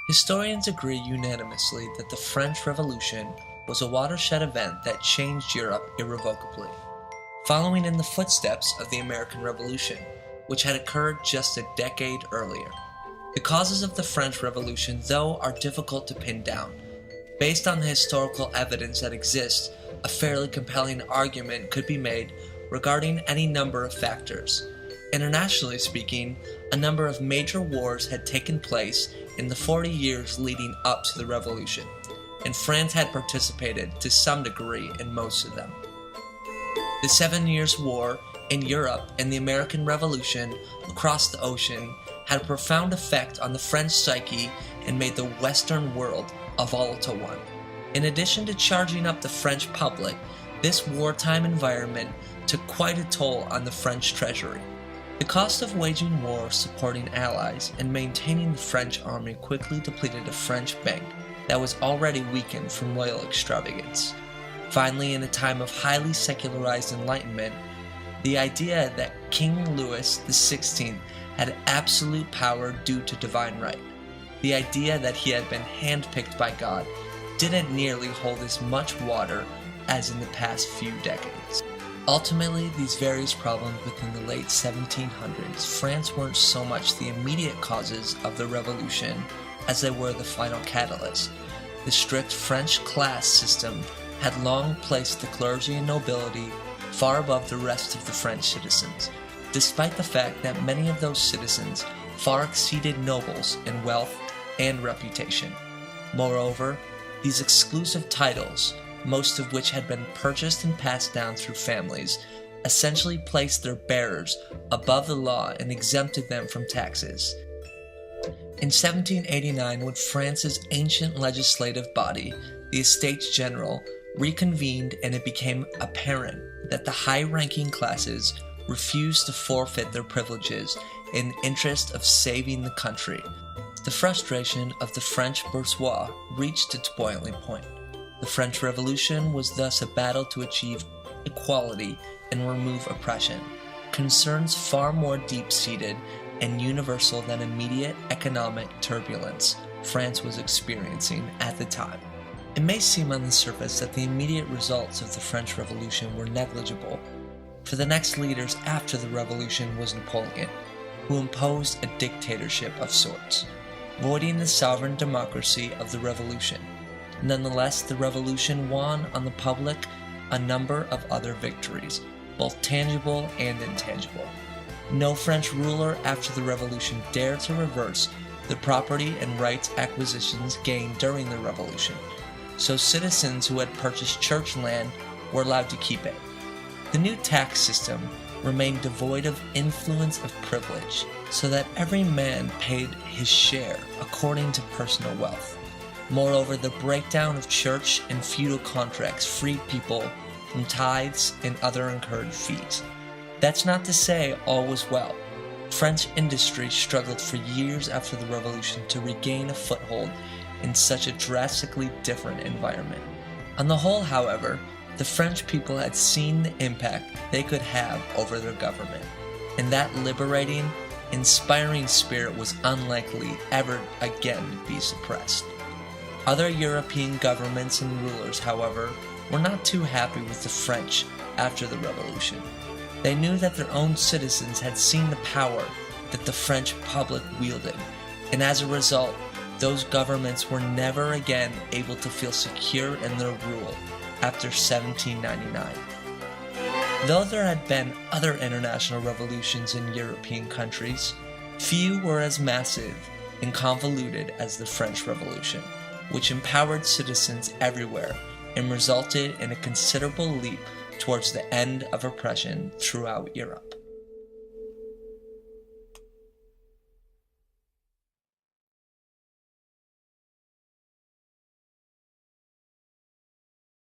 Historians agree unanimously that the French Revolution was a watershed event that changed Europe irrevocably, following in the footsteps of the American Revolution, which had occurred just a decade earlier. The causes of the French Revolution, though, are difficult to pin down. Based on the historical evidence that exists, a fairly compelling argument could be made regarding any number of factors. Internationally speaking, a number of major wars had taken place in the 40 years leading up to the Revolution, and France had participated to some degree in most of them. The 7 Years' War in Europe and the American Revolution across the ocean had a profound effect on the French psyche and made the Western world a volatile one. In addition to charging up the French public, this wartime environment took quite a toll on the French treasury. The cost of waging war, supporting allies, and maintaining the French army quickly depleted a French bank that was already weakened from royal extravagance. Finally, in a time of highly secularized enlightenment, the idea that King Louis XVI had absolute power due to divine right, the idea that he had been handpicked by God, didn't nearly hold as much water as in the past few decades. Ultimately, these various problems within the late 1700s, France weren't so much the immediate causes of the revolution as they were the final catalyst. The strict French class system had long placed the clergy and nobility far above the rest of the French citizens, despite the fact that many of those citizens far exceeded nobles in wealth and reputation. Moreover, these exclusive titles, most of which had been purchased and passed down through families, essentially placed their bearers above the law and exempted them from taxes. In 1789, when France's ancient legislative body, the Estates General, reconvened, and it became apparent that the high-ranking classes refused to forfeit their privileges in the interest of saving the country, the frustration of the French bourgeois reached its boiling point. The French Revolution was thus a battle to achieve equality and remove oppression, concerns far more deep-seated and universal than immediate economic turbulence France was experiencing at the time. It may seem on the surface that the immediate results of the French Revolution were negligible. For the next leaders after the Revolution was Napoleon, who imposed a dictatorship of sorts, voiding the sovereign democracy of the Revolution. Nonetheless, the Revolution won on the public a number of other victories, both tangible and intangible. No French ruler after the Revolution dared to reverse the property and rights acquisitions gained during the Revolution, so citizens who had purchased church land were allowed to keep it. The new tax system remained devoid of influence of privilege, so that every man paid his share according to personal wealth. Moreover, the breakdown of church and feudal contracts freed people from tithes and other incurred fees. That's not to say all was well. French industry struggled for years after the Revolution to regain a foothold in such a drastically different environment. On the whole, however, the French people had seen the impact they could have over their government, and that liberating, inspiring spirit was unlikely ever again to be suppressed. Other European governments and rulers, however, were not too happy with the French after the Revolution. They knew that their own citizens had seen the power that the French public wielded, and as a result, those governments were never again able to feel secure in their rule after 1799. Though there had been other international revolutions in European countries, few were as massive and convoluted as the French Revolution, which empowered citizens everywhere and resulted in a considerable leap towards the end of oppression throughout Europe.